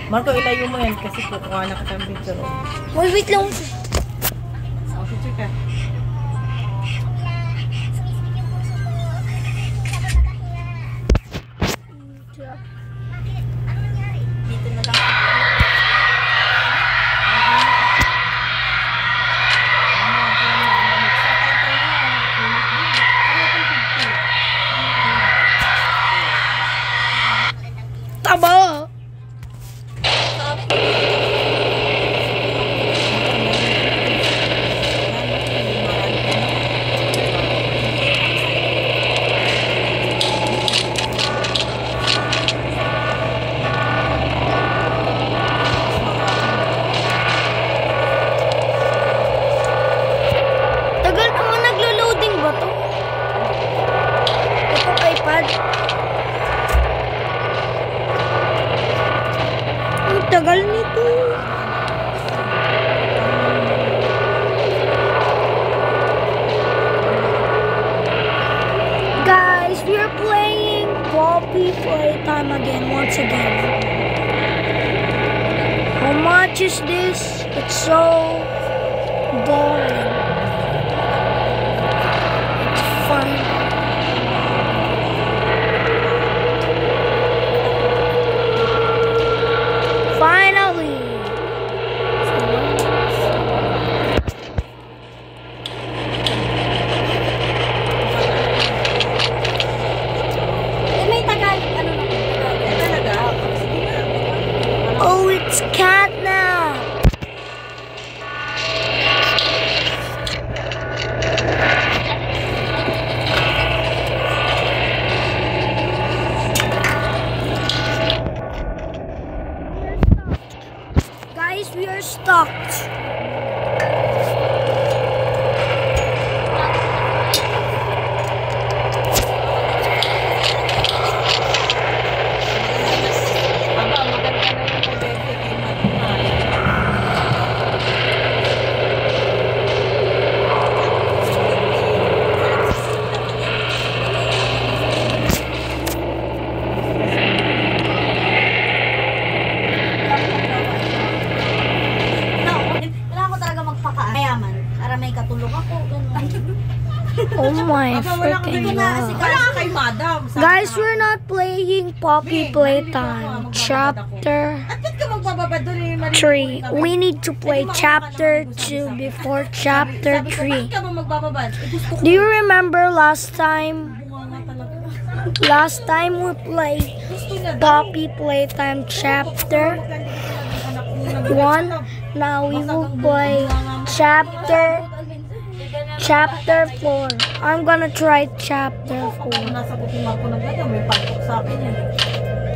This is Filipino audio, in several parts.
Marco, ilayo mo yan kasi kukuha na ka ng picture. Wait lang. Picture ka. Dito na lang. Tama! Tagal naman naglo-loading ba to? Ito iPad. Ang tagal nito. Guys, we are playing Poppy Playtime again, once again. How much is this? It's so boring. It's fun. Finally! May tagal. Ano na? Talaga? Sige na. Oh, it's catnap! Guys, we are stuck. Aba, maganda na yung pag-edit kay Matimay. Kailangan ko talaga magpakayaman para may katulong ako. Oh my Aba, wala ka freaking dito na. god. Wala ka kay Madam. Sabi Guys, na. we're not playing Poppy May, Playtime. maliligo ako, Chapter At ba't ka magbababad doon eh? Maliligo 3. kami. We need to play chapter 2 before chapter Sabi ko, ba't 3. ka ba magbababad? Eh, gusto ko. Do you remember last time? Bunga nga talaga. Last time we played Gusto niya daw. Poppy Playtime chapter 1. Now we will play chapter 4. I'm gonna try chapter Kung 4. nasa puting ako ng ganda, may pagpok sa akin yan.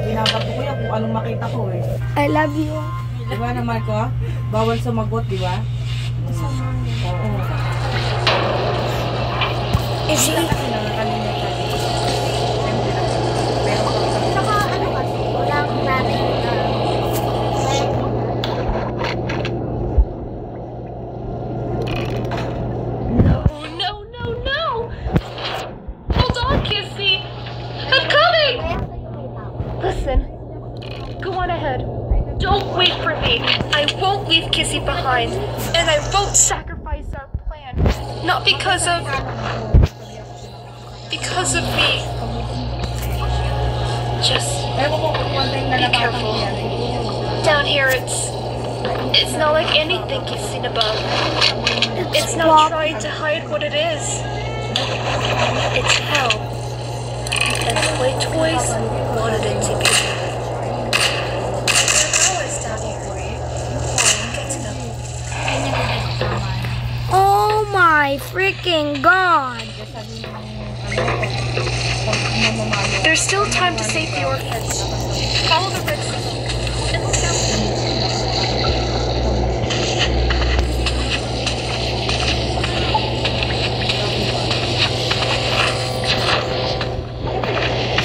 Binabato ko yan kung anong makita ko eh. I love you. Diba naman ko? Bawal sumagot, diba? Oo. Is he? Kasi nakakalimutan. Pero pag Saka ano kasi, walang natin No, no, no, no! Hold on, Kissy! I'm coming! Listen, go on ahead. Don't wait for me. I won't leave Kissy behind, and I won't sacrifice our plan. Not because of me. Just ewan ko kung one time na be nakatang careful. yan. Down here, it's not like anything you've seen above. It's not Pop- trying to hide what it is. It's hell. That's the way toys wanted it to be. Oh my freaking god. There's still time to save the orphans. Follow the red signal and look out.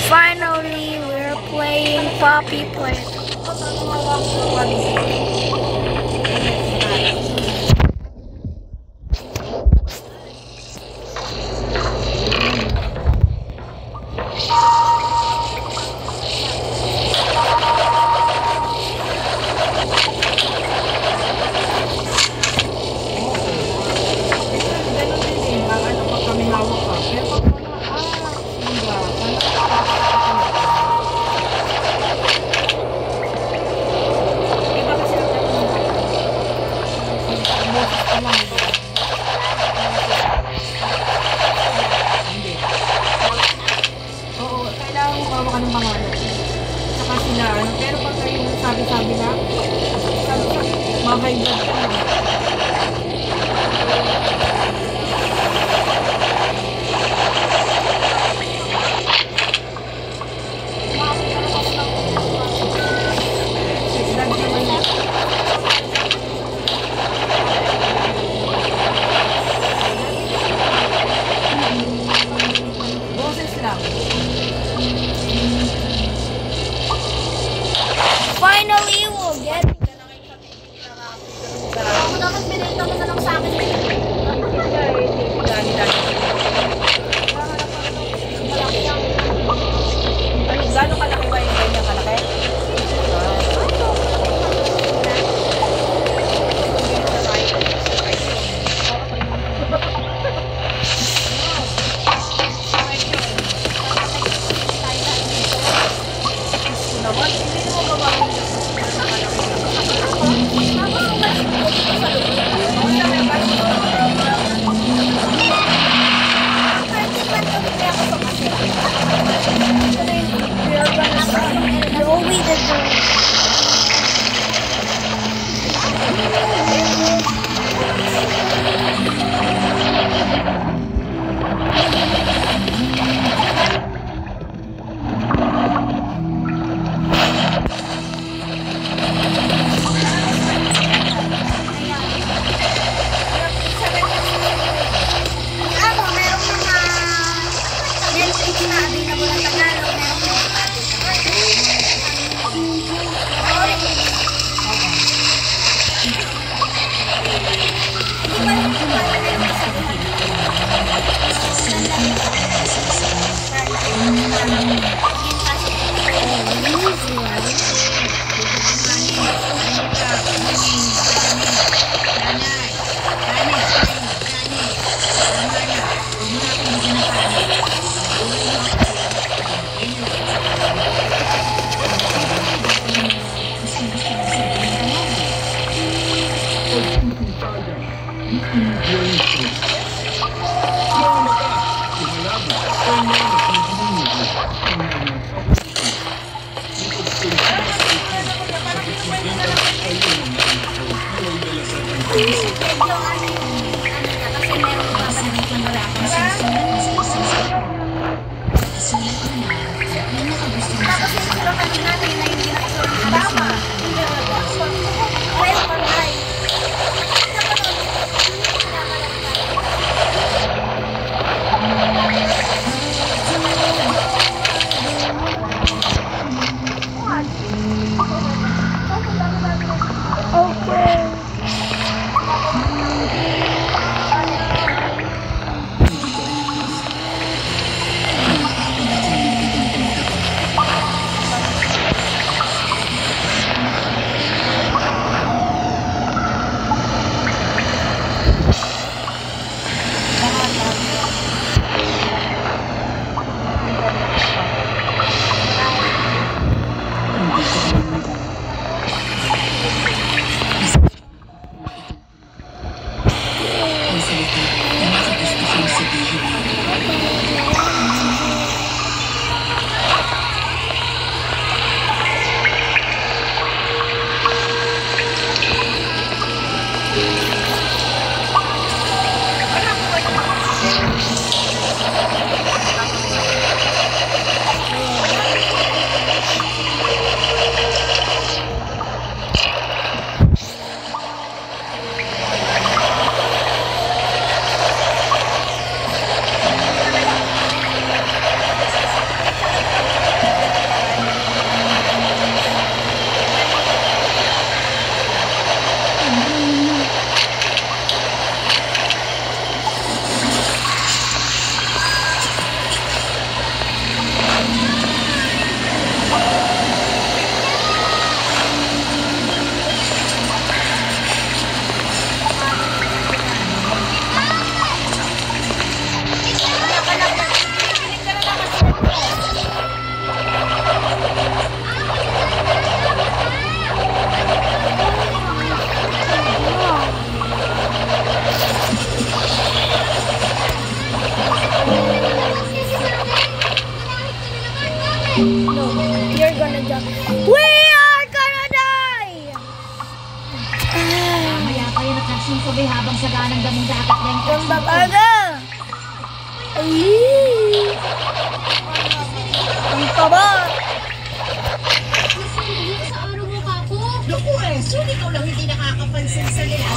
Finally, we're playing Poppy Play. kasi na ano. Pero pag kayo sabi-sabi na, sabi-sabi, mga high blood ka na. Boses lang. Finally, we'll get Ako dapat binenta mo na lang sa akin. Ano, gano'ng kalaki ba yung ganyan kalaki? Naman, hindi mo babawi na no, we did Ano, merong mga Netflix na available ng Tagalog, merong okay. saganang damong dagat na yung Ganda talaga. Ay! Ang taba. Sa araw mo ka po? Naku eh, so ikaw lang hindi nakakapansin sa nila.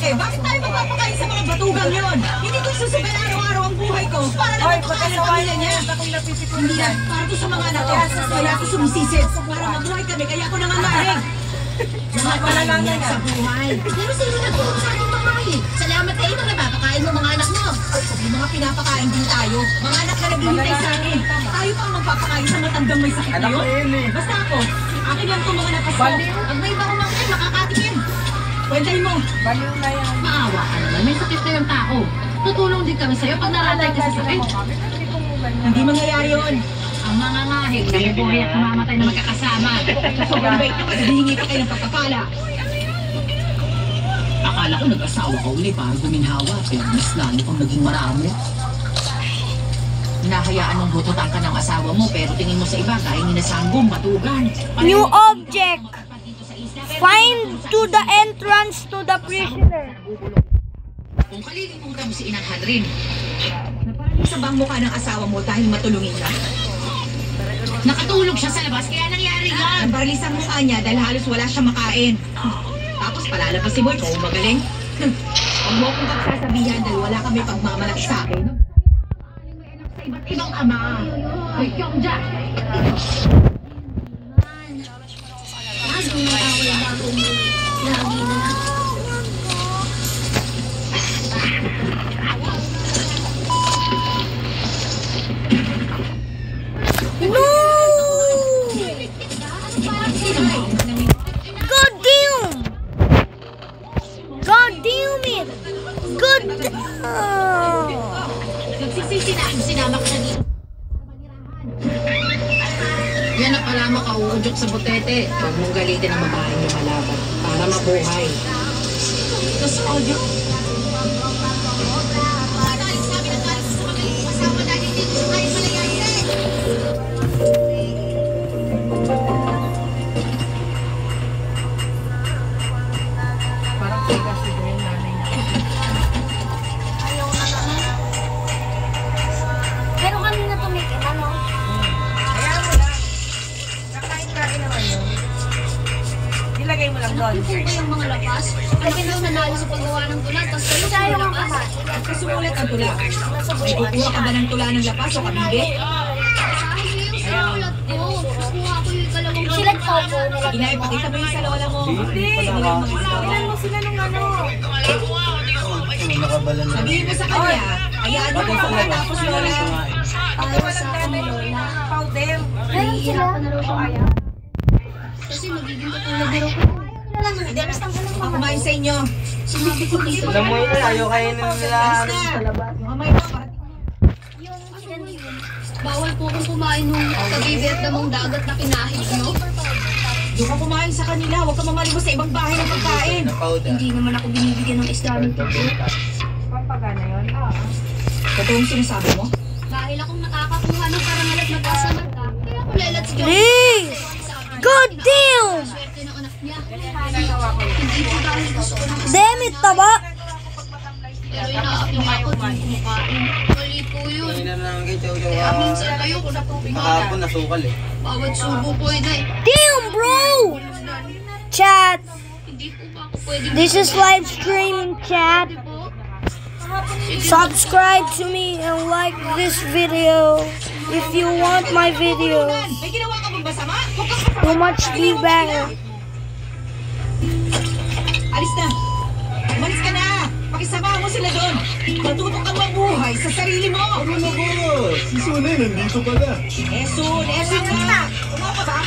Bakit tayo magpapakain sa mga batugang yun? Hindi ko susugal araw-araw ang buhay ko para naman pakain sa pamilya niya. Hindi na, para to sa mga anak ko. Kaya ako sumisisid. Para mabuhay kami, kaya ako nangangaring. Lahat para lang yan sa buhay. Pero sino nagtulong sa ating bahay? Salamat kayo na napapakain mo mga anak mo. May mga pinapakain din tayo. Mga anak na naghihintay sa akin. Tayo pa ang magpapakain sa matandang may sakit na yun. Basta ako, akin lang itong mga napas ko. Pag may bangunang kayo, makakatikin. Kwentay mo. Maawa ka naman, may sakit na yung tao. Tutulong din kami sa'yo pag naratay ka sa sakit. Hindi mangyayari yun. Ang mga ngahig, nabubuhay at mamamatay na magkakasama. Sa sobrang bait nyo, kasi hihingi pa kayo ng pagkakala. Akala ko nag-asawa ka uli para guminhawa, pero mas lalo kang naging marami. Hinahayaan mong bututan ka ng asawa mo, pero tingin mo sa iba, kaya ninasanggong, batugan. New object. Find to the entrance to the prisoner. Kung kalilimutan mo si Inang Hadrin, Sa bang mukha ng asawa mo dahil matulungin ka? nakatulog siya sa labas, kaya nangyari yan. Nabaralis ang mukha niya dahil halos wala siyang makain. Tapos palalabas si Boy, kung magaling. Huwag mo akong pagsasabihan dahil wala kami pagmamalaki sa akin. Sa iba't ibang ama. Ay, Kyong Jack. Mas kung nakawala ba ako mo, lagi na lang. No! God damn! God damn it! God damn! Nagsisisi na, sinama ka na dito. Yan na pala makauudyok sa butete. Huwag mong galitin ang babae niyo malaban para mabuhay. Tapos audio. Parang kaya siguro yung nanay niya. Ayaw na naman. Pero kanina tumikin, ano? Kaya mo lang. Kakain-kain naman yun. Ilagay mo lang doon. Ito ba yung mga lapas? Kasi daw nanalo sa paggawa ng tulan, tapos kayo sa mga lapas. Sumulat ang tula. May kukuha ka ba ng tula ng lapas o kabibit? Sabi niyo yung sulat ko. Kukuha ko yung kalawang Silag po po. Inay, pakita mo yung sa lola mo. Hindi. Ilan mo sila nung ano? Sabihin mo sa kanya, hayaan mo pa matapos lola. ayaw sa akin ni Lola. Powder. Nahihirapan na raw siya. Kasi magiging katulad na raw ko. Ako kumain sa inyo. Sinabi ko dito. Alam mo yun, ayaw kainin nila Ayos na. Mamay mo, bakit? Bawal po akong kumain nung kabibi at damong dagat na kinahig nyo. Doon ka kumain sa kanila, huwag ka mamalimos sa ibang bahay ng pagkain. na powder. Hindi naman ako binibigyan ng isda ng tubo. gumagana yun? Totoong sinasabi mo? Dahil akong nakakakuha ng parangal at magkasamat ka, kaya ako lelat si John. Please! God damn! Swerte ng anak niya. Ginagawa ko yun. Hindi ko dahil gusto ko ng Damn it, taba! pero inaapi niya ako din kumakain. Mali po yun. Hindi na lang kay Chow Chow. Kaya minsan ayoko na pong Kahapon nasukal eh. bawat subo ko ay day. Damn, bro! Chat, Hindi po ba ako pwede this is live streaming, chat. po? Subscribe to me and like this video if you want my videos. May ginawa ka bang masama? So much be better. Alis na! Umalis ka na! Pakisama mo sila doon! Matuto kang mabuhay sa sarili mo! Ano na boss? Si Sunay nandito pala. Esun na! Umapa ba?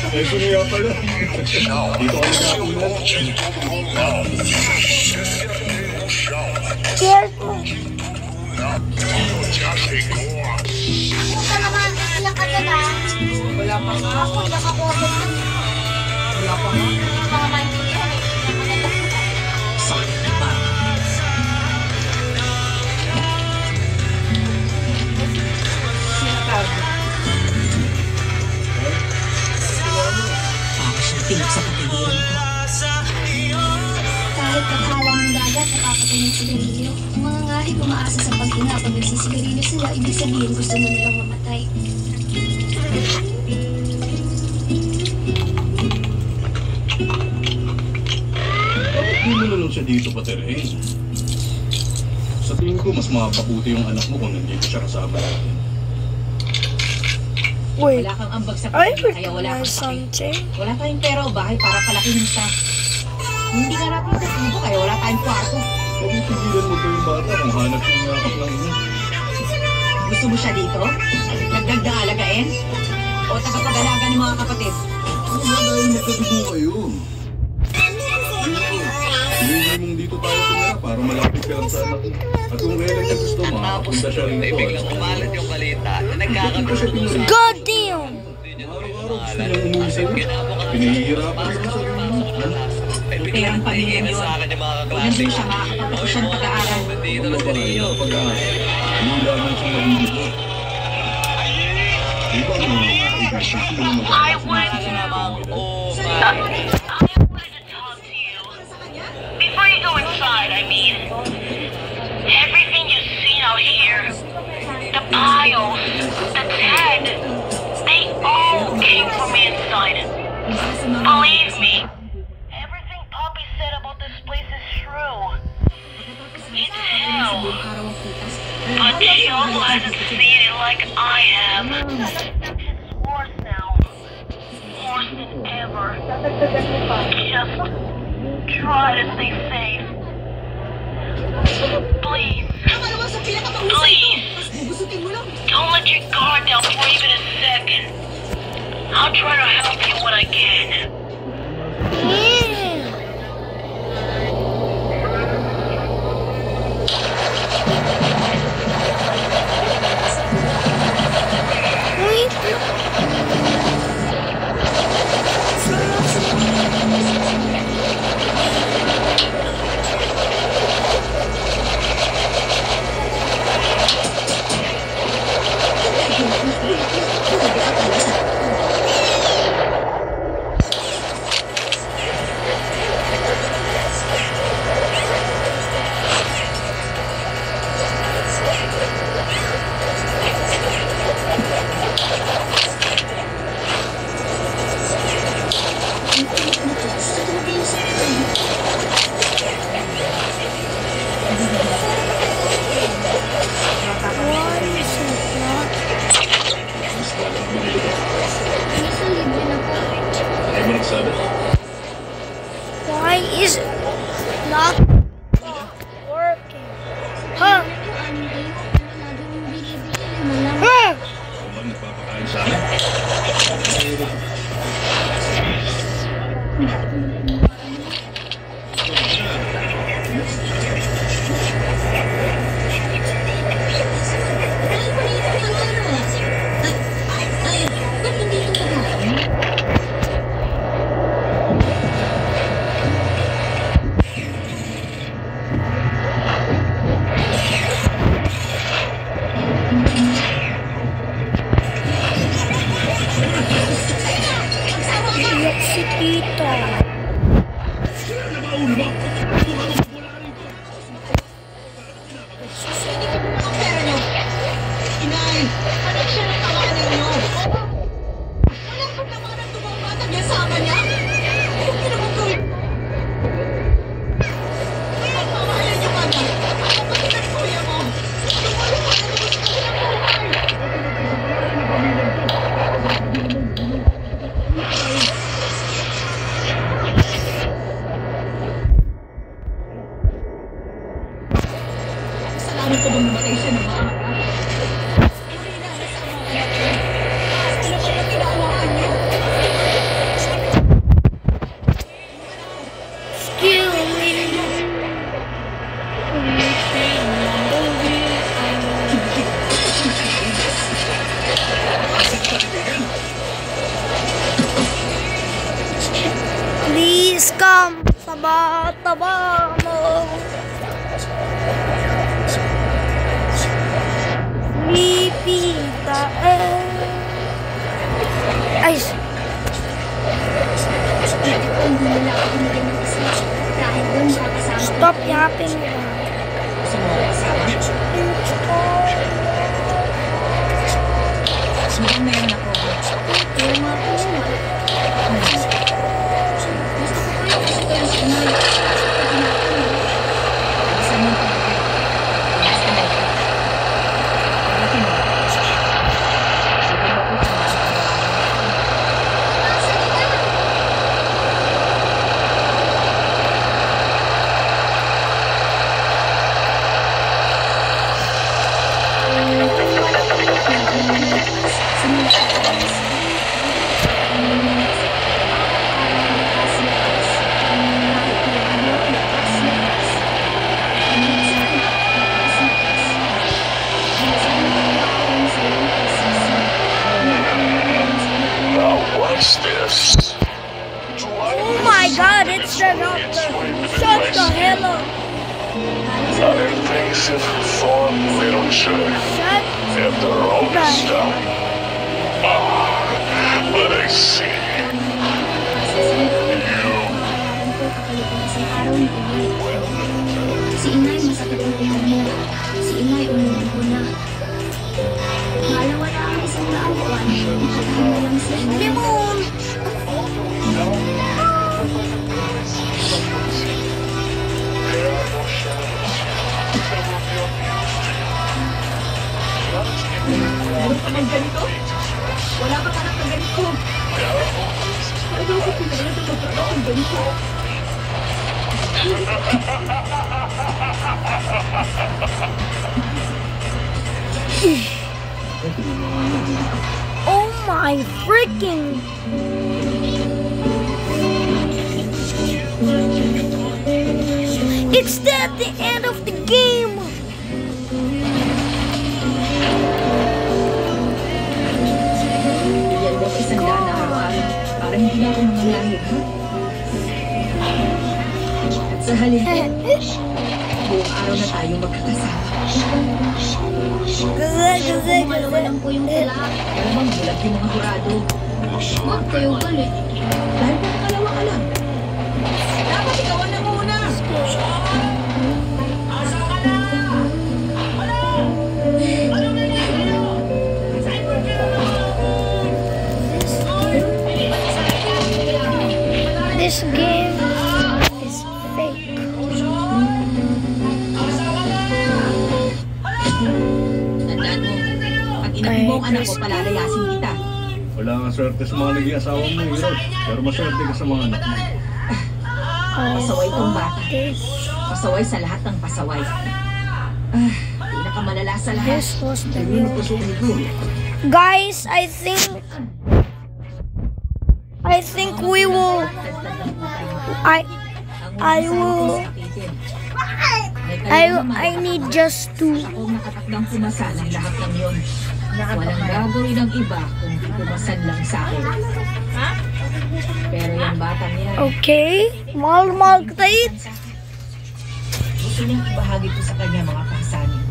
Eh, sumiya pala. Dito kami nakakunan. Cheers. Punta naman, ilang ka na lang. Wala pa nga. Ako, nakakobo ka. Wala pa nga. Mga maintindihan. Sakit pa. Para siyang tingin sa kapiliran ko. Kahit kakalang ng dagat, nakakatay ng sigarilyo. Ang mga ngahi umaasa sa paghinga. Pag nagsisigarilyo sila, ibig sabihin gusto na nilang mamatay. Bakit di mo na lang siya dito patirhin? Sa tingin ko, mas mapabuti yung anak mo kung nandito siya kasama natin. Wait, Wala kang ambag sa I pamilya, kaya wala recognize kang pake. something. Wala tayong pera o bahay para palakihin siya. Hindi ka natin sa tubo, kaya wala tayong kwarto. Huwag mo pigilan mo ba yung bata kung hanap yung nakap ng ina? Gusto mo siya dito? Nagdagdag alagain? O tagapag-alaga ng mga kapatid? Ano ba dahil magkadugo kayo? Hindi mong dito tayo tumira para malapit ka lang sa anak mo. At kung kailan niya gusto mo, punta siya rito. Biglang kumalat yung balita na nagkakagulo sa God damn! Araw-araw gusto niyang umuwi sa'yo. Pinahihirapan siya sa sarili mo. Perang pamilya yun. sa akin yung mga Kung kaklase nandun ko. siya, makakapagpapos siya ng pag-aaral. Nandito Ang na si babae Rio. na pag-aaral. Hindi lamang siya nalilito. Di ba ang mga kaibigan sila mag-aaral sa mga Oh, Before you go inside, I mean, everything you've seen out here, the piles, the dead, they all came from inside. Believe me, everything Poppy said about this place is true. It's hell. But she also hasn't seen it like I have. It's worse now. Worse than ever. Just try to stay safe. Please. Please. Don't let your guard down for even a second. I'll try to help you when I can. Ay mo nagsabi? Why is it not working? Huh? Huh? Kung ba nagpapakain sa amin? si Tita. Ang pera niyo. Inay, anak siya ng tawanan niyo. Wala pang naman ang tumang bata niya sa ama niya. Huwag niyo naman gawin. Kaya pamahalin niyo bata. Ang kapatid at kuya mo. Tumulong ka na naman sa kanilang buhay. Kasalanan ko bang mamatay siya ng maaga? Hindi na nasama ko na ito. Ano ba yung kinawaan niyo? Still me. Please come, taba mo. Sleepy time. Ay, Hindi nila ako binigyan ng isa. Dahil doon makakasama ko. stop yapping. Gusto mo ako kasama? Mukhang meron ako. Pero mga puso, gusto ko kayo kasi kayo sa inay. Saan mo ito? Basta mo ito. Pagdating mo. Sige mo ko sa mga Oh my god, it's the doctor. Shut the hell up. Invasive form literature Shut and their own the stuff. But I see Si inay, masakit ang ulo mo. Si inay, umuwi ko na. Malawala ang isang daan buwan. Nakatahin na lang si inay. Limon. meron ka bang ganito? Wala ka anak na ganito. Ano ko pinala na magkakaroon ng ganito? Oh my freaking. It's the end of the game. Bigyan mo ako isang daan na araw-araw para hindi na ako mangyayari, ha? At sa halip ko, buong araw na tayo magkakasama. Malawalan po yung tula. Malamang bulag yung mga hurado. Huwag kayo galit. Dahil pangkalawa ka lang. Dapat ikaw na muna. This game is fake. Tandaan mo, pag inabi mo ang anak ko, palalayasin kita. Wala nga swerte sa mga naging asawa mo, Heroes. Pero maswerte ka sa mga anak mo. Pasaway tong bata. Pasaway sa lahat ng pasaway. Pinakamalala sa lahat. This was the Hindi mo real. po siya inigo. Guys, I think we will. I need just to. Ako nakatakdang pumasan ang lahat ng yon. Walang gagawin ng iba kung di pumasan lang sa akin. Pero yung batang yan, Okay, mahal kita. gusto niyang ibahagi ko sa kanya mga pasanin.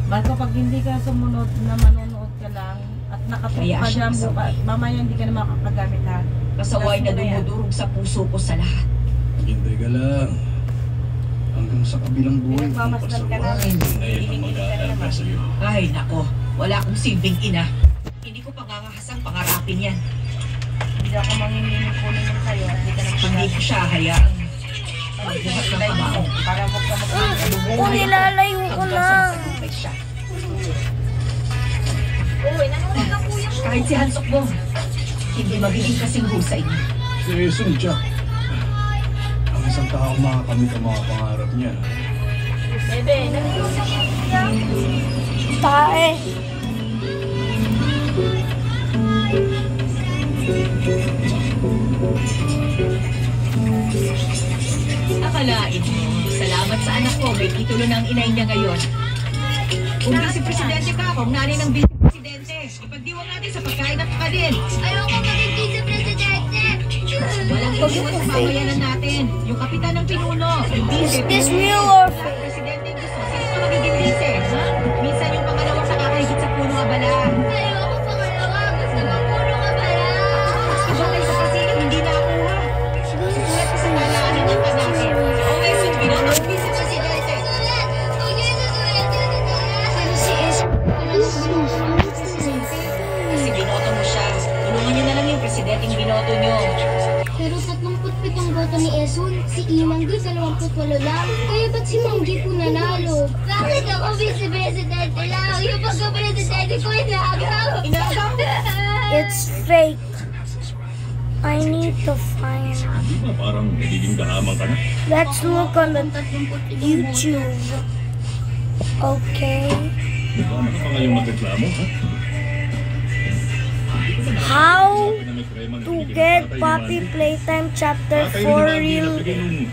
Ba't kapag hindi ka sumunod na manonood ka lang at nakatutok Kaya ka siya dyan masama. bukas, mamaya hindi ka na makakagamit ha. pasaway na dumudurog sa puso ko sa lahat. Hintay ka lang. Hanggang sa kabilang buhay kung Nagmamasdan ka na. pasaway na yan ang mag-aalaga sa'yo. Ay, nako. Wala akong silbing ina. Hindi ko pangangahasang pangarapin yan. Hindi ako manginginig-kunin ng kayo at di ka Hindi ko siya hayaang magbuhat ng kamao. Para mo ka Kung nilalayo ko Hanggang na. sa masagumpay siya. Kahit si Hansok mo, hindi magiging kasing husay niya. Si Eson, Jack. Ang isang tao makakamit ang mga pangarap niya. Tae. Akalain mo, salamat sa anak ko, may titulo ng inay niya ngayon. Kung vice-presidente ka, kung nanay ng vice-presidente, ipagdiwang natin sa pagkain at kanin. Ayoko maging vice-presidente! Walang iiwan sa pamayanan natin. Yung kapitan ng pinuno, yung Is vice, this real or fake? presidente gusto. Sino ka magiging vice? Ha? Minsan yung pangalawang sa kakahigit sa puno nga bala. Ayoko pangalawa! Gusto mo puro ka pala! Batay sa pasilip, hindi nakuha. Susulat ka sa palaanan ng pag-natin. Okay, so pinuno ang vice-presidente. Pero si S, Kasi binoto mo siya. Tulungan niyo na lang yung presidenteng binoto niyo. Pero 37 boto ni Esun, si Imanggi 28 lang. Kaya ba't si Manggi po nanalo? Bakit ako vice-presidente lang? Yung pagka-presidente ko inagaw! Inagaw? It's fake. I need to find. Di ba parang nagiging gahamang ka na? Let's look on the YouTube. Okay. Di ba ano pa ngayong magreklamo, ha? How to get Poppy Playtime Chapter 4 real in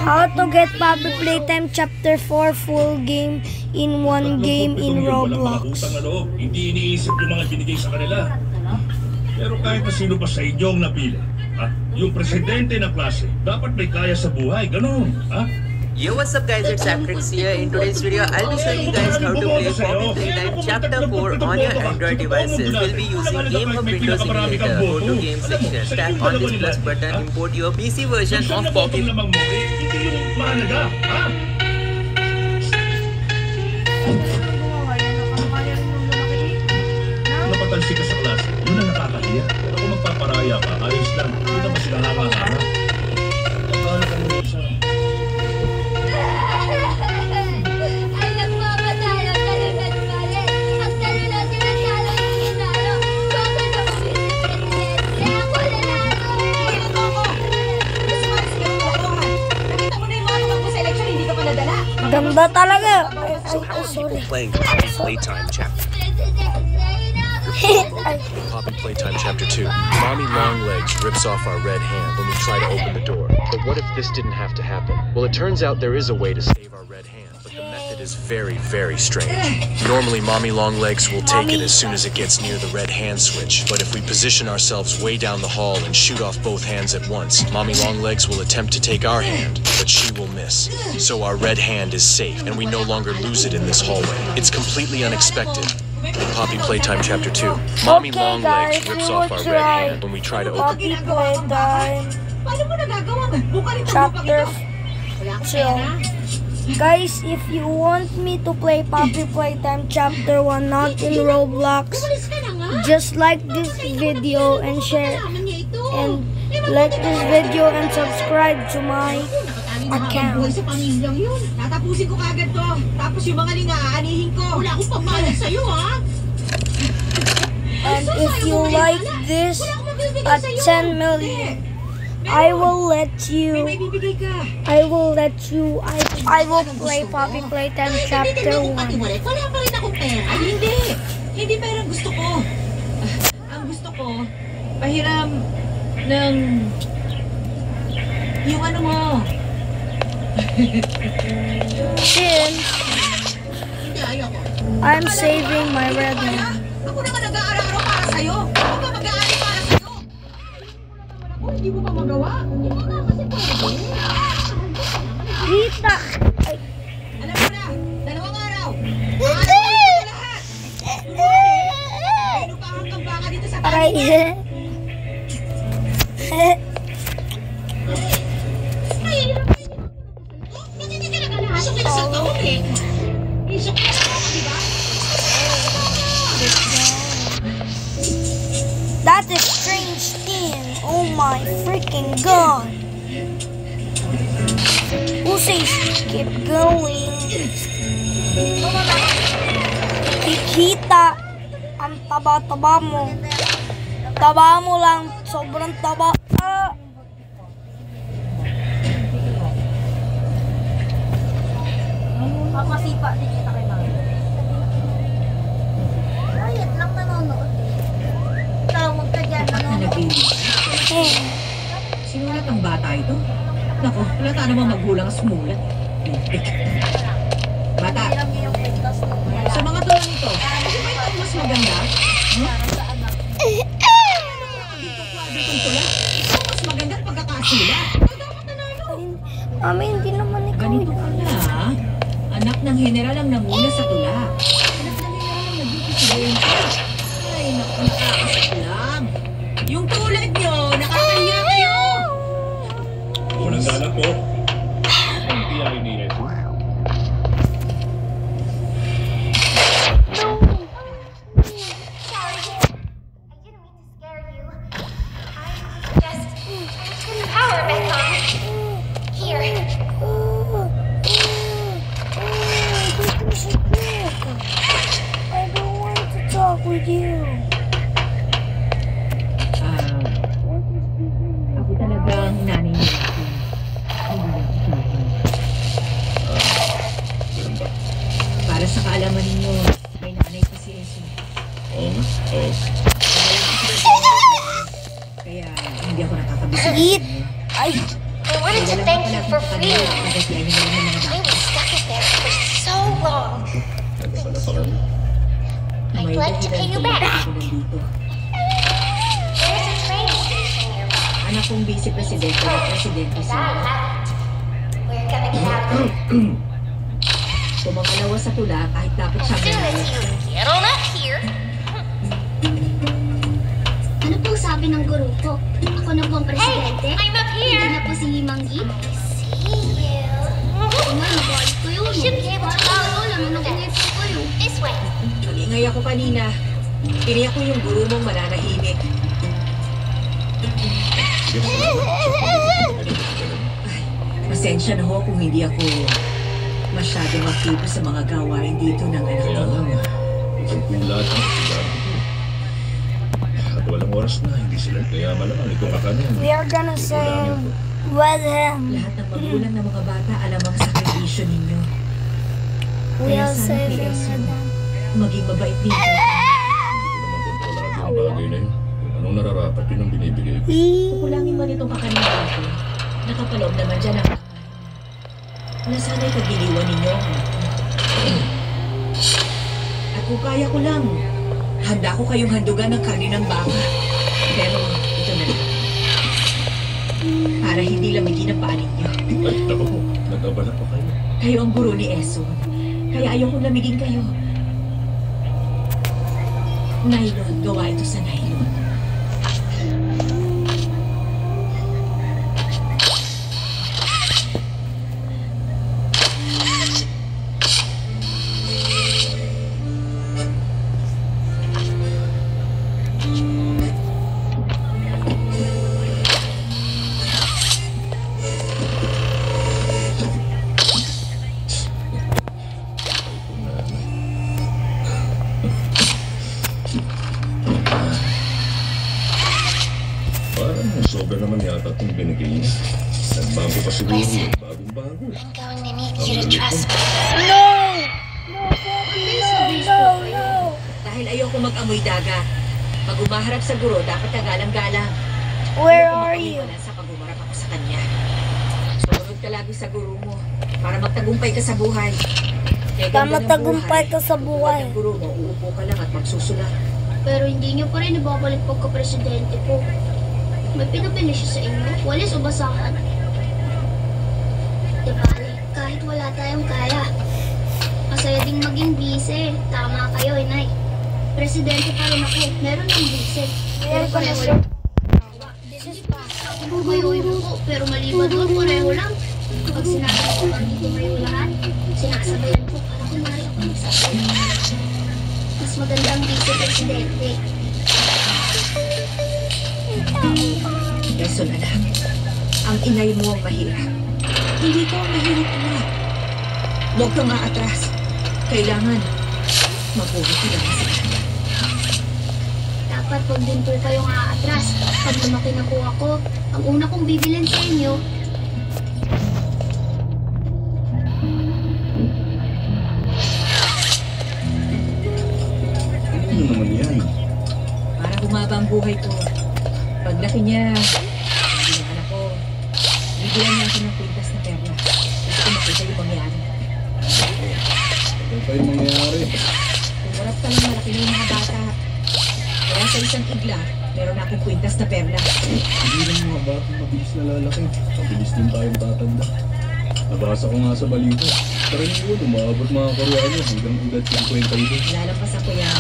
How to get Poppy Playtime Chapter 4 full game in one game in Roblox. Hindi iniisip yung mga binigay sa kanila. Pero kahit na sino pa sa inyo ang napili, ha? Yung presidente ng klase, dapat may kaya sa buhay, ganun, ha? Yo, what's up guys, it's Aptrix here. In today's video, I'll be showing you guys how to play Poppy Playtime Chapter 4 on your Android devices. We'll be using Game Hub Windows Emulator. Go to Game section, tap on this plus button, import your PC version of Poppy. Napatansi ka sa klase, yun ang nakakahiya. Pero kung magpaparaya ka, ayos lang. Hindi naman sila hanga-hanga. Paano ka nyo isa? Ay, nagmamatalo, talunan palit. Ang talo na sinasalo, sinalo. Bakit ako vice-presidente? Ako nanalo! Nakita mo na yung mga tumakbo sa election, hindi ka pa nadala. Ganda talaga. So how are people playing Poppy Playtime Chapter? Poppy Playtime Chapter 2. Mommy Longlegs rips off our red hand when we try to open the door. But what if this didn't have to happen? Well, it turns out there is a way to save our red hand, but the method is very, very strange. Normally, Mommy Longlegs will take it as soon as it gets near the red hand switch, but if we position ourselves way down the hall and shoot off both hands at once, Mommy Longlegs will attempt to take our hand, but she will miss. So our red hand is safe, and we no longer lose it in this hallway. It's completely unexpected. In Poppy Playtime Chapter 2, Mommy Okay, Longlegs guys, rips we off will our try red hand when we try to open Poppy Playtime Paano mo nagagawa? Bukalit ang Chapter Wala akong 2. pera. Guys, if you want me to play Poppy Playtime Chapter 1 not in Roblox, just like this video and share and like this video and subscribe to my account. Sa pamilyang yun. Tatapusin ko kagad to. Tapos yung mga linga, aanihin ko. Wala akong pagmahal sa'yo, ha? And if you like this at 10 million, I will let you I will play Poppy Playtime Chapter 1. Wala pa rin akong pera. Hindi pera ang gusto ko. Ang gusto ko, pahiram ng yung ano mo. Since I'm saving my red hand. Ako naman nag-aaral-araw para sa'yo. Ako ba mag-aaral para sa'yo? Hindi mo pa magawa? Hindi mo na kasi pwede. Rita! Alam mo na, 2 araw. Ano ba lahat? Inupahan Kay... That's a strange thing. Oh my freaking god. Who says keep going? Kikita. Ang taba-taba mo. Taba mo lang. Sobrang taba. Papasipa din kita kay Mami. Ayat lang nanonood. Tawag ka dyan, nanonood. Sinulat ang bata ito? Naku, halata namang magulang sumulat. Bata, sa mga tulad nito, hindi ba ito mas maganda? Dito tulad, ito mas maganda at pagkakasulat. Mami, hindi naman ikaw. Ganito ka na, anak ng general ang nanguna sa tula. Anak ng general ang nag-presidente. Ay, naku, nakakasakit lang. Yung tulad nyo, nakakahiya kayo. Unang dalat po. Ang tiyahin ni Esun. Power back on. Here. I don't want to talk with you. Ako talagang nanay niya. Para sa kaalaman ninyo, may nanay pa si Esun. Kaya hindi ako nakakabisip. Eat. I wanted to thank you for freeing me. I was stuck in there for so long. I'd like to pay you back. There's a train station nearby. Anak kong vice-presidente at presidente siya. We're gonna get out of here. Pumangalawa sa tula kahit dapat As siya soon as you get on up here. Ano pong sabi ng guru ko? Ako na pong presidente? Hey, I'm up here! Hindi na po si Himanggi? See you. Mabalik ko yun. You should be able to follow lang nung nakunit ko yun. This way. Nag-ingay ako kanina. Tiniyak ko yung guru mong mananahimik. Pasensya na ho kung hindi ako masyadong aktibo sa mga gawain dito ng anak Kaya ko. lang, isip ko yung lahat ng sigaro ko. At walang oras na, hindi sila. Kaya malamang itong kakanin. We are gonna save with him. Lahat ng magulang ng mga bata alam ang sakripisyo ninyo. We Kaya are sana saving kay with Esun, him. maging mabait din. Hindi ko naman kontrolado yung bagay na yun. Kung anong nararapat, yun ang binibigay ko. Kukulangin man itong kakanin ko. Nakapaloob naman dyan ang nasana'y pagdiliwan ninyo ang anak ko. At kung kaya ko lang, handa ko kayong handugan ng karne ng baka. Pero ito na lang. Para hindi lamigin ang paa ninyo. Ay, naku po. Nag-abala pa kayo. Kayo ang guro ni Esun. Kaya ayaw kong lamigin kayo. Nylon, gawa ito sa nylon. Parang sobra naman yata itong binigay niya. Nagbago pa siguro yun. Bagong-bago. I'm going to need you to trust me. Dahil ayoko mag-amoy dagat. Pag umaharap sa guro, dapat kagalang-galang. Where are you? Sa pag-umarap ako sa kanya. Sumunod ka lagi sa guro mo para magtagumpay ka sa buhay. Para magtagumpay ka sa buhay. Pag guro mo, uupo ka lang at magsusulat. Pero hindi niyo pa rin ibabalik pagka-presidente ko. May pinabili siya sa inyo? Walis o basahan? Diba, kahit wala tayong kaya. Masaya ding maging bise. Tama kayo, inay. Presidente pa rin ako. Meron ng bise. Lagyan ko na siya. This is Mayroon po, pero maliban doon, pareho lang. Kapag sinabi ko dito kayo lahat, sinasabayan ko para kumari ako ng sakit. Mas maganda ang vice-presidente. Lesson, anak. Ang inay mo ang mahirap. Hindi ko ang mahirap, anak. Huwag kang aatras. Kailangan mabuhay ka lang sa kanya. Dapat huwag din po kayong aatras. Pag lumaki na po ako, ang una kong bibilin sa inyo, Ano naman yan? Para bumaba ang buhay ko. Paglaki niya, hindi na anak ko. Bibigyan niya ako ng kwintas na perla. Gusto ko makita yung mangyari. Ano pa yung mangyayari? Kumarap ka lang malaki na yung mga bata. Kaya sa isang igla, meron akong kwintas na perla. Hindi lang mga bata mabilis na lalaki. Mabilis din tayong tatanda. Nabasa ko nga sa balita. Karaniwan, umabot mga Koreano hanggang edad 52. Lalampasan ko yan.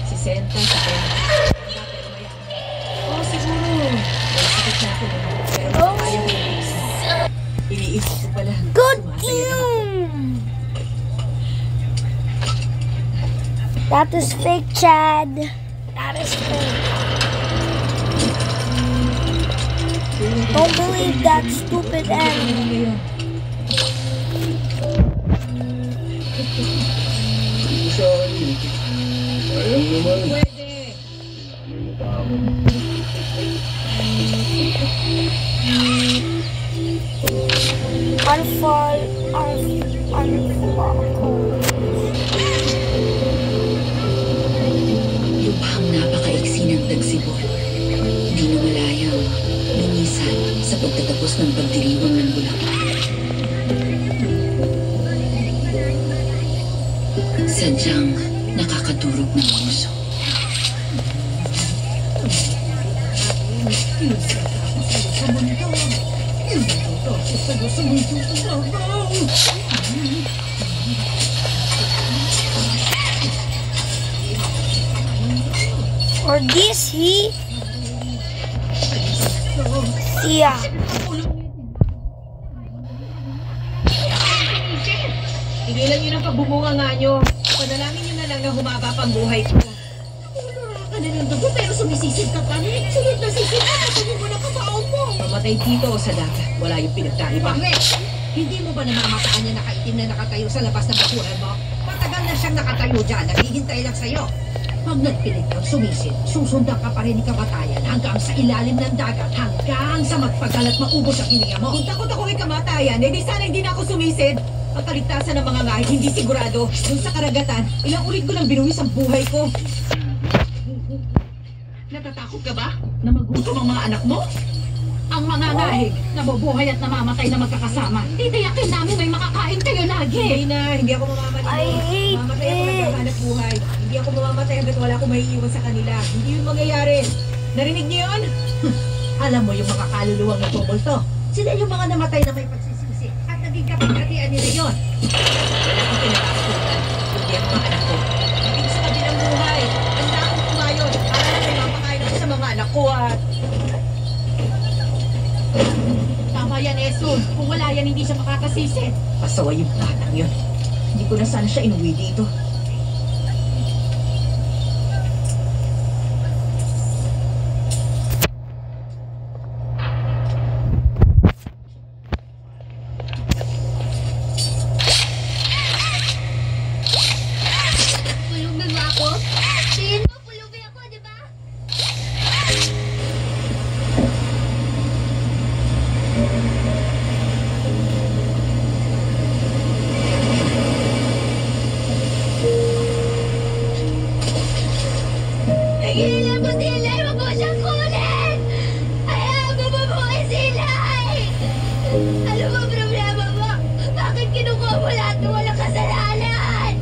60, 70. Oo, siguro. May sakit na ako. Pero kaya mo yung iniisip ko pala. Good Sumasaya na ako. That is fake, Chad. That is fake. Don't believe that stupid end. Sa akin, sayang naman. Pwede. Unfall. Lubhang napakaiksi ng tagsibol. Hindi na malayang lumisan sa pagtatapos ng pagdiriwang ng bulaklak. Sadyang nakakadurog ng puso. Or this he? Yeah. Tigilan niyo ng pagbubunga nga nyo. Panalangin niyo na lang na humaba pang buhay ko. Wala ka na ng dugo pero sumisisid ka pa. Sunod na sisid ka, kasunod mo na kabaon mo. Pamatay dito o sa dagat, wala yung pinagkaiba. Hindi mo ba namamataan niya nakaitim na nakatayo sa labas ng bakuran mo? Matagal na siyang nakatayo dyan, naghihintay lang sa'yo. Pag nagpilit kang sumisid, susundan ka pa rin ni kamatayan hanggang sa ilalim ng dagat, hanggang sa magpagal at maubos ang hininga mo. Kung takot ako kay kamatayan, edi sana hindi na ako sumisid. Ang kaligtasan ng mga ngahit, hindi sigurado. Dun sa karagatan, ilang ulit ko nang binuwis ang buhay ko. Natatakot ka ba na magutom ang mga anak mo? Ang mga ngahig, nabubuhay at namamatay na magkakasama. Titiyakin namin may makakain kayo lagi. Hindi na, hindi ako mamamatay. I hate Mamamatay ako it. nagkahanap buhay. Hindi ako mamamatay hanggat wala akong maiiwan sa kanila. Hindi yun mangyayari. Narinig niyo yun? Alam mo yung mga kaluluwang nagbobolto. Sila yung mga namatay na may pagsisisi. At naging kapag-hatian nila yun. Wala akong pinakakakutan. Hindi ang mga anak ko. Naging sa kabilang buhay. Handa akong kumayon. Para na may mapakain ako sa mga anak ko at... Tama yan, Esun. Kung wala yan, hindi siya makakasisi. Pasaway yung batang yun. Hindi ko na sana siya inuwi dito. pulubi mo ako? Tingin mo, pulubi ako, di ba? Nagigilan mo si Eli! Huwag mo siyang kunin! Ayaw mo mabuhay si Eli! Ano ba problema mo? Bakit kinukuha mo lahat ng walang kasalanan?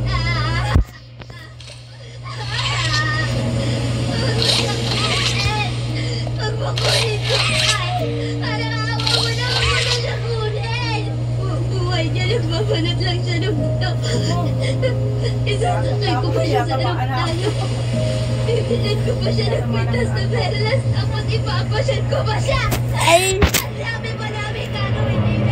Huwag mo kunin si Eli! Parang awa mo na huwag mo na siya kunin! Buhay niya, nagbabanat lang siya ng buto. Isasakay ko pa siya sa eruptalo. Bibilin ko pa siya nagpitas na perlas, tapos ipapasyal ko pa siya. Ay! Ang dami pa namin gagawin dito.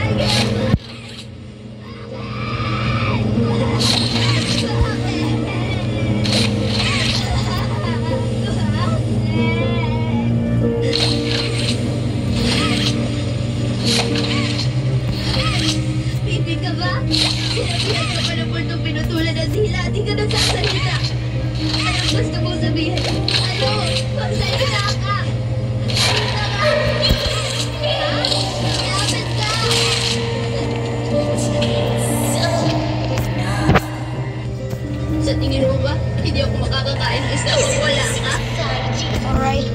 Baby ka ba? Sinabihan ka pa ng pultong pinutulan ng dila, di ka nagsasalita. Anong gusto mong sabihin? Ano? Magsalita ka! Salita ka! Ha? Lapit ka! Sa tingin mo ba, hindi ako makakakain ng isda kung wala ka? Alright.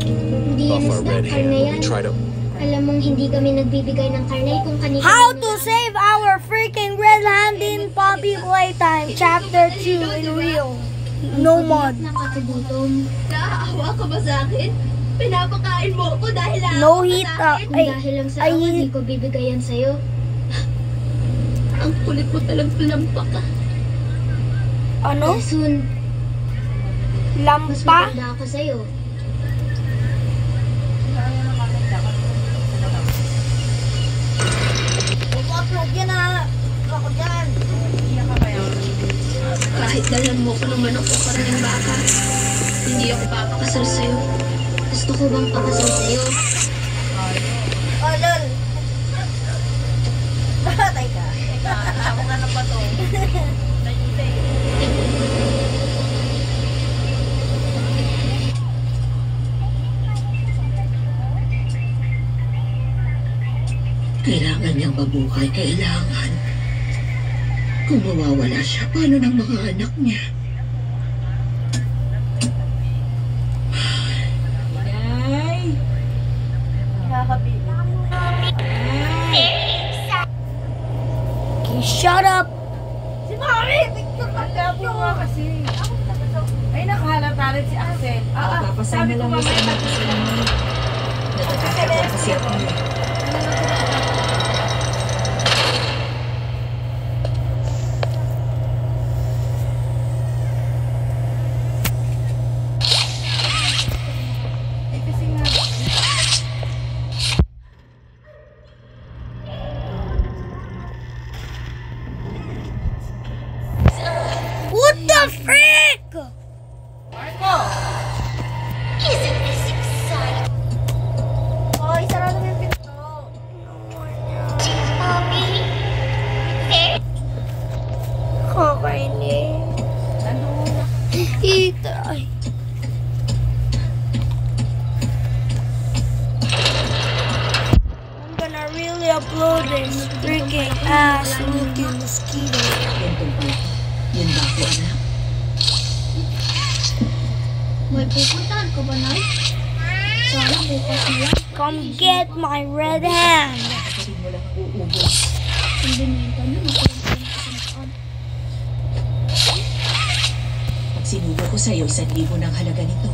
Hindi yan Off our isda, red karne hand, yan. we try to. Alam mong hindi kami nagbibigay ng karne kung kanina. How to save our freaking red hand in Poppy Playtime Chapter 2 in real. No mod. Nakakagutom. Naaawa ka ba sa akin? Pinapakain mo ako dahil No naawa ka heat, sa akin. Kung ay, dahil lang sa ay, awa, di ko bibigayan sa'yo. Ang kulit mo talagang lampa ka. Ano? Soon, mas Lampa? maganda ako sa'yo. Upload yan na. Ako dyan. Kahit dalan mo ko ng manok o karning baka, hindi ako papakasal sa'yo. Gusto ko bang pakasal sa'yo? Oh, lol. Patay ka. Ako nga ng bato. Kailangan niyang mabuhay, kailangan. Kung mawawala siya, paano ng mga anak niya? Okay, shut up. Si Mami! Ang labo nga kasi. Ay, nakahalata rin si Axel. Sabi ko mamaya kasi ako. What the frick? Marco! Isn't this exciting? Oh, isarado mo yung pinto. Mommy? Kakainis. Itay. I'm gonna really upload this freaking ass looking mosquito. Yun ba ako, anak? May pupuntahan ka ba, Nay? Sana bukas na lang. Come get my red hand. Kapatid mo lang uubos. Kung binenta niyo, magkaroon kayo ng kasanaan. Pag sinubo ko sa'yo, 1,000 ng halaga nito.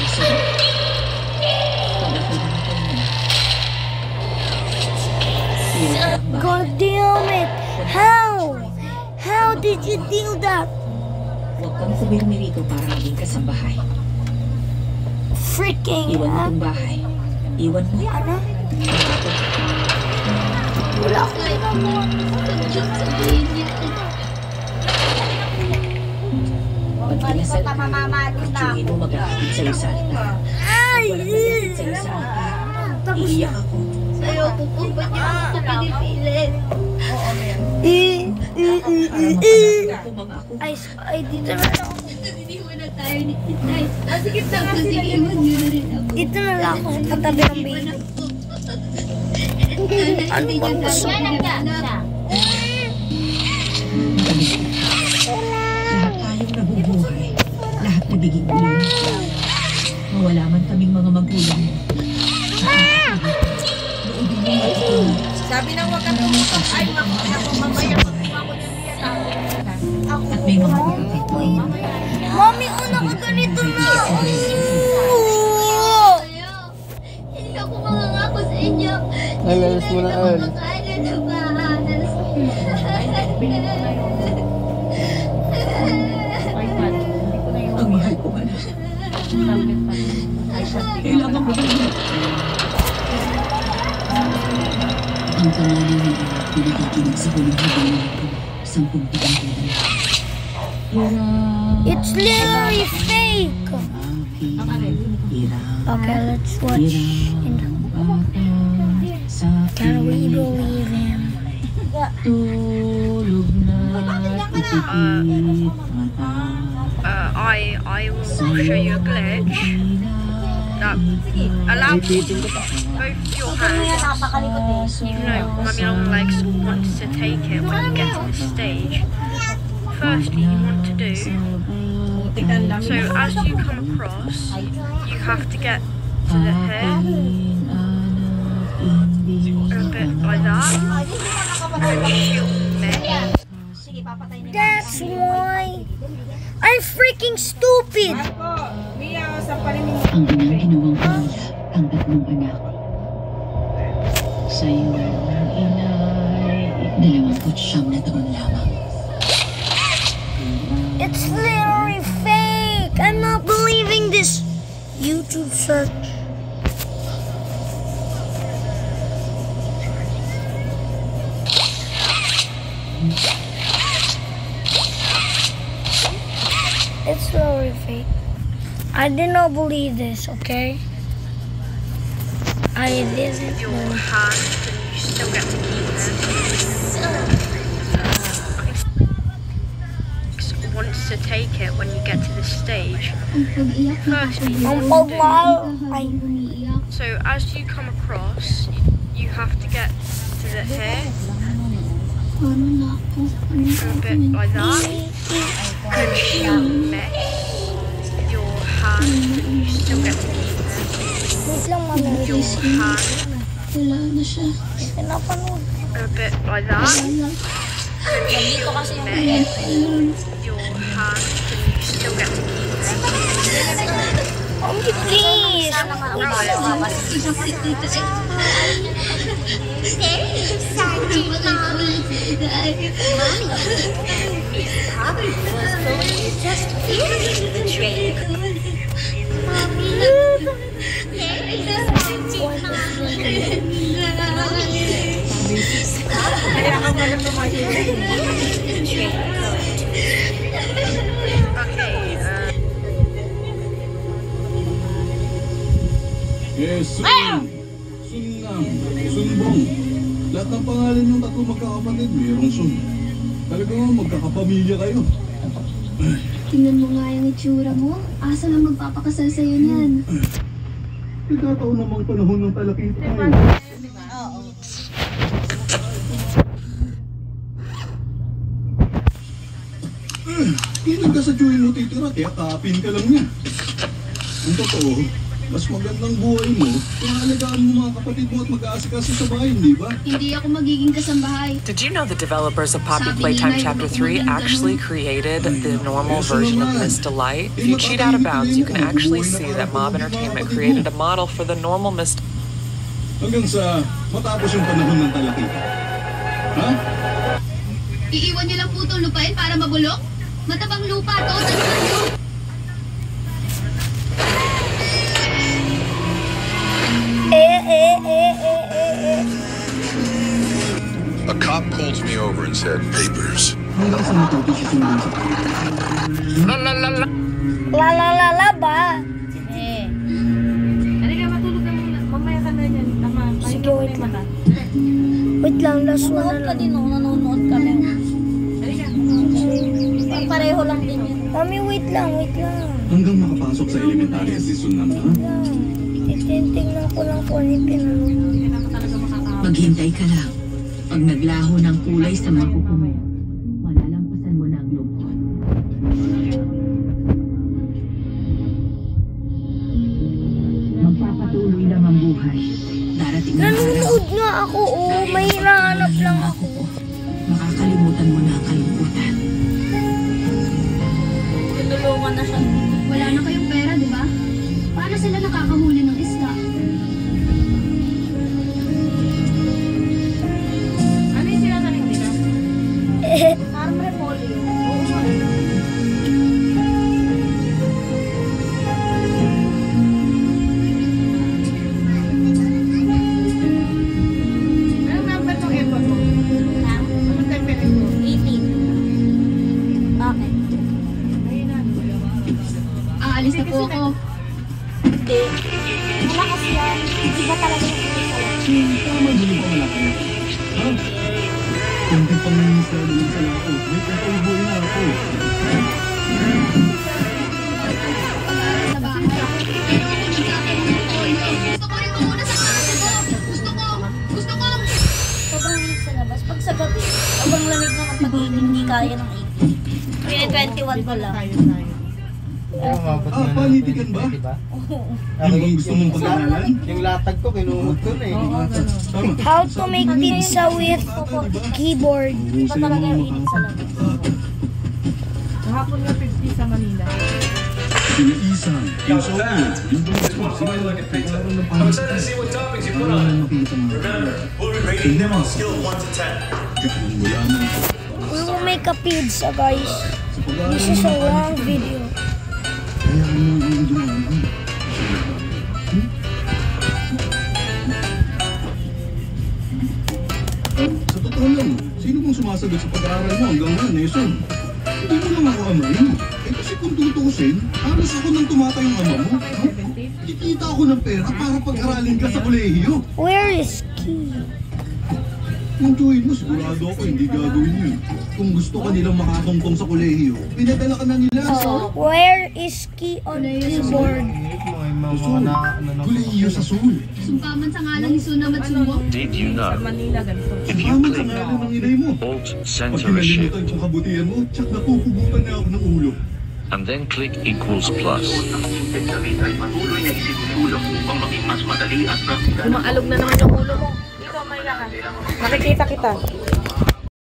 Kaso, pag ako namatay na, iwan ang bahay. God damn it! How? How did you do that? Huwag kang pumirmi rito para maging kasambahay. Freaking Iwan mo itong bahay. Iwan mo. ano? Wala ko na ito. Sadyang sabihin niya. Pag kinasal ka, ang tiyungin mo mag-aakit sa'yo sa altar. Ay! Walang mag-aakit sa'yo sa altar. Iiyak ako. Sa'yo, kung ba't niya ako pinipilit? Ako mga ako. Ay, dito na lang. Nagdiniwan na tayo ni Titay. Sige, tapos iiwan niyo na rin ako. Dito na lang ako sa katabi ng baby. Ano bang gusto mo? Lahat tayong nabubuhay. Lahat nabiging ulo. Mawala man kaming mga magulang mo. Noodin mo matutunan. Sabi nang wag kang tumutok. Ay, mamaya magkuha ko ng At may mga kapatid mo. Mommy, una ka ganito na. Hindi ako makangako sa inyo Alalas mo na, Al. Ang mahal ko ka na. Kailangan ko ba yun? Ang pangalan ng anak ko nakikinig sa huling habang ko. 10 taon ko na. It's literally fake. Okay, let's watch. Can we believe him? I will show you a glitch that allows both your hands, even though Mummy Longlegs wants to take it when you get to the stage. Firstly, you want to do, so as you come across, you have to get to the hair, a bit like that, and shoot me. That's why I'm freaking stupid. Ang inang ginawang pamilya ang 3 anak. Sa iyong inay, 29 na taon lamang. It's literally fake. I'm not believing this YouTube search. It's literally fake. I did not believe this, okay? I didn't. Your hand, and you still get to keep it. Wants to take it when you get to the stage. Firstly, you want to do, so as you come across, you have to get to the hair, a bit like that, and shoot me. Your hand, and you still get to keep it. Your hand, a bit like that, and shoot me. Your hand, and you still get to keep it. Please. Yes, Sunam, Sunbong. Lahat ng pangalan yung 3 magkakapatid, mayroong Sun. Talagang magkakapamilya kayo. Tingnan mo nga yung itsura mo. Asa lang magpapakasal sa'yo niyan. Nagkataon namang panahon ng talakita kayo. Hindi ka sa Joey mo titira, kaya kapin ka lang niya. Ang totoo, mas magandang buhay mo kung alagaan mo mga kapatid mo at mag-aasikaso sa bahay, di ba? Hindi ako magiging kasambahay. Did you know the developers of Poppy Playtime Chapter 3 actually created the normal version of Miss Delight? If you cheat out of bounds, you can actually see that Mob Entertainment created a model for the normal Miss. Hanggang sa matapos yung panahon ng talakita. Ha? Iiwan niyo lang po itong lupain para mabulok? Matabang lupa to sa inyo. A cop pulled me over and said, "Papers." La la la la ba? Halika, matulog ka muna. Mamaya ka na yan. Tama. Sige, wait lang. Wait lang, last one na lang. Nanonood kami. Halika. Pareho lang din yun. Mami, wait lang. Hanggang makapasok sa elementary si Sunam, ha? Titingnan ko lang kung ano yung pinanood. Maghintay ka lang. Pag naglaho ng kulay sa mga kuko mo, malalampasan mo na ang lungkot. Magpapatuloy lang ang buhay. Darating na nanonood nga ako, oh. May hinahanap lang ako. Makakalimutan mo na ang kalungkutan. Tutulungan na siya. Wala na kayong pera, di ba? Paano sila nakakahuli ng isda? mo yung pamalaki? Ha? Kung di panginis na naman sa lako, may pagkaiboy na ako. Pabangin sa labas. Pag sa gabi, abang lamig na kapag hindi kaya ng 18. Kaya 21 ko lang. Panitikan ba? Yung bang gusto mong pag-aralan? Yung latag ko, kinumot ko na eh. How to make pizza with keyboard. Iba talaga yung init sa labas. Kahapon nga 50 sa Manila. Sila Isang, yung Soul, yung bang gusto mong sila lang pag-aralan ng panitikan. Para lang makita mo. We'll be rating them on a scale of 1 to 10. Kung wala na. We will make a pizza, guys. This is a long video. Kaya ano yung dumaan? Sa totoo lang, sino bang sumasagot sa pag-aaral mo hanggang ngayon, Neson? Hindi mo lang ako amayin. Eh kasi kung tutuusin, halos ako nang tumatay yung ama mo. Kikita ako ng pera para pag-aralin ka sa kolehiyo. Where is Key? Kung tuwin mo, sigurado ako hindi gagawin yun. Kung gusto ka nilang makatungtong sa kolehiyo, pinadala ka na nila. Where is Key on keyboard? Sul, kolehiyo sa Sul. Sumpaman sa ngalan ni Suna Matsumo. Did you know? If you Sumpaman sa click ngalan ng inay mo. Alt Pag Center a ship kinalimutan yung kabutihan mo, tsak na pupugutan na ako ng ulo. and then click equals plus, Umaalog na naman yung ulo mo. Dito, may lakas. Nakikita kita.